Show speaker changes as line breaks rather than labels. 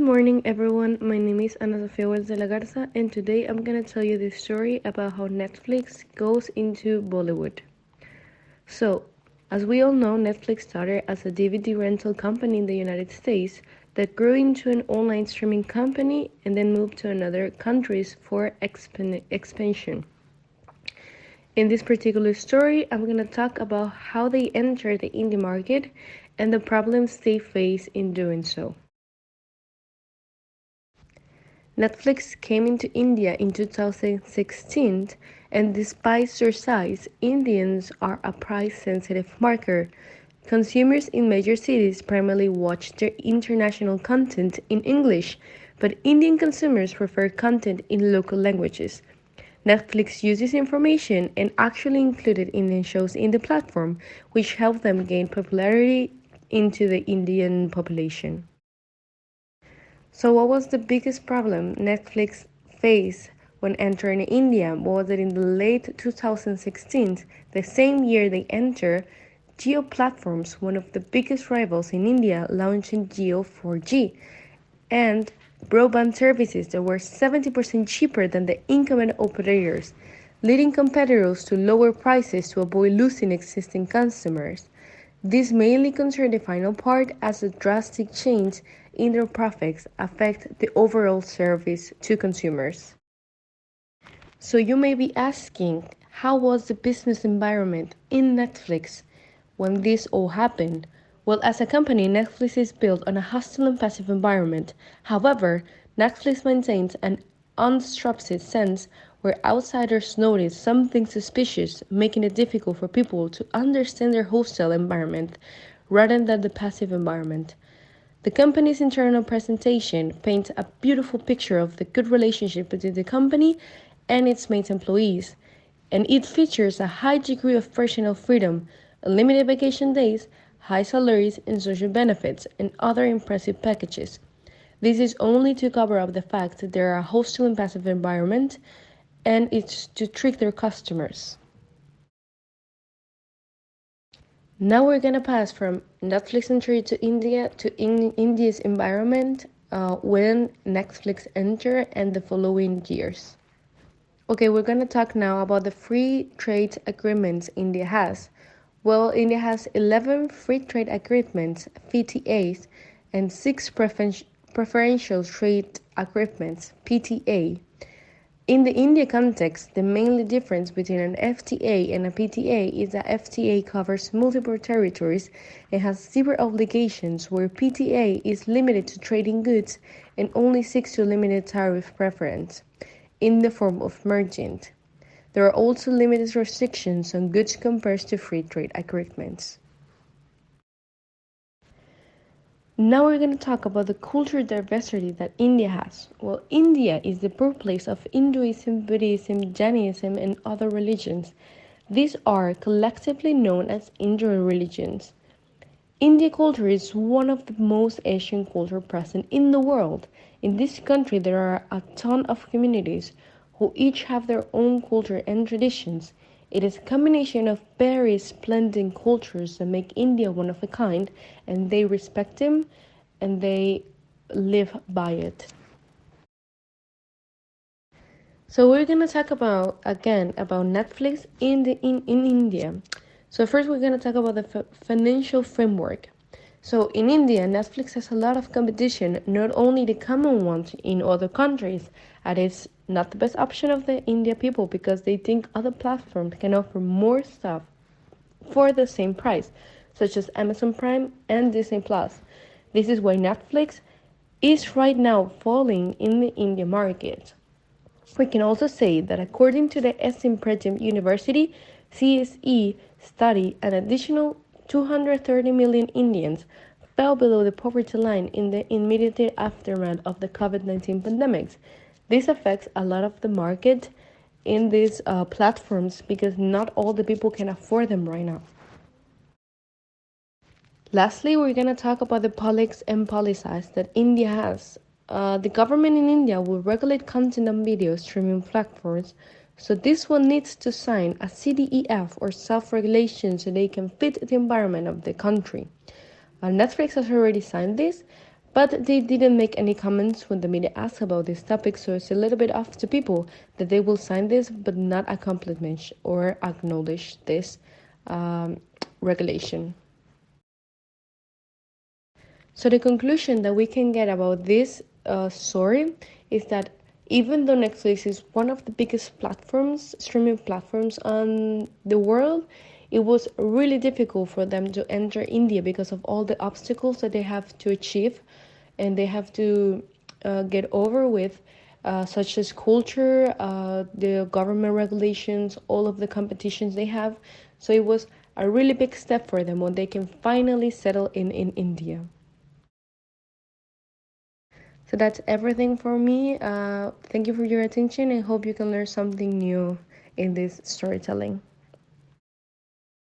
morning, everyone. My name is Ana Sofia Wells de la Garza, and today I'm gonna tell you this story about how Netflix goes into Bollywood. So, as we all know, Netflix started as a DVD rental company in the United States that grew into an online streaming company and then moved to other countries for expansion. In this particular story, I'm gonna talk about how they enter the indie market and the problems they face in doing so. Netflix came into India in 2016, and despite their size, Indians are a price-sensitive market. Consumers in major cities primarily watch their international content in English, but Indian consumers prefer content in local languages. Netflix uses information and actually included Indian shows in the platform, which helped them gain popularity into the Indian population. So, what was the biggest problem Netflix faced when entering India? Was that in the late 2016, the same year they entered, Jio Platforms, one of the biggest rivals in India, launching Jio 4G and broadband services that were 70% cheaper than the incumbent operators, leading competitors to lower prices to avoid losing existing customers. This mainly concerned the final part as a drastic change in their profits affect the overall service to consumers. So you may be asking, how was the business environment in Netflix when this all happened? Well, as a company, Netflix is built on a hostile and passive environment. However, Netflix maintains an unstructured sense where outsiders notice something suspicious, making it difficult for people to understand their hostile environment rather than the passive environment. The company's internal presentation paints a beautiful picture of the good relationship between the company and its main employees, and it features a high degree of personal freedom, unlimited vacation days, high salaries and social benefits, and other impressive packages. This is only to cover up the fact that they are a hostile and passive environment, and it's to trick their customers. Now we're gonna pass from Netflix entry to India to India's environment when Netflix entered and the following years. Okay, we're gonna talk now about the free trade agreements India has. Well, India has 11 free trade agreements, FTAs, and 6 preferential trade agreements, PTA. In the India context, the main difference between an FTA and a PTA is that FTA covers multiple territories and has zero obligations, where PTA is limited to trading goods and only seeks to limit tariff preference in the form of margin. There are also limited restrictions on goods compared to free trade agreements. Now we're going to talk about the cultural diversity that India has. Well, India is the birthplace of Hinduism, Buddhism, Jainism, and other religions. These are collectively known as Indian religions. Indian culture is one of the most Asian cultures present in the world. In this country, there are a ton of communities who each have their own culture and traditions. It is a combination of various blending cultures that make India one of a kind, and they respect them and they live by it. So we're gonna talk about Netflix in India. So first we're gonna talk about the financial framework. So in India, Netflix has a lot of competition, not only the common ones in other countries, and it's not the best option of the India people because they think other platforms can offer more stuff for the same price, such as Amazon Prime and Disney Plus. This is why Netflix is right now falling in the India market. We can also say that according to the SM Pretium University CSE study, an additional 230 million Indians fell below the poverty line in the immediate aftermath of the COVID-19 pandemic. This affects a lot of the market in these platforms because not all the people can afford them right now. Lastly, we're going to talk about the politics and policies that India has. The government in India will regulate content on video streaming platforms, so this one needs to sign a CDEF or self-regulation so they can fit the environment of the country. Netflix has already signed this, But they didn't make any comments when the media asked about this topic, so it's a little bit off to people that they will sign this but not accomplish or acknowledge this um, regulation. So the conclusion that we can get about this story is that even though Netflix is one of the biggest platforms, streaming platforms on the world, it was really difficult for them to enter India because of all the obstacles that they have to achieve and they have to get over with, such as culture, the government regulations, all of the competitions they have. So it was a really big step for them when they can finally settle in India. So that's everything for me. Thank you for your attention and hope you can learn something new in this storytelling.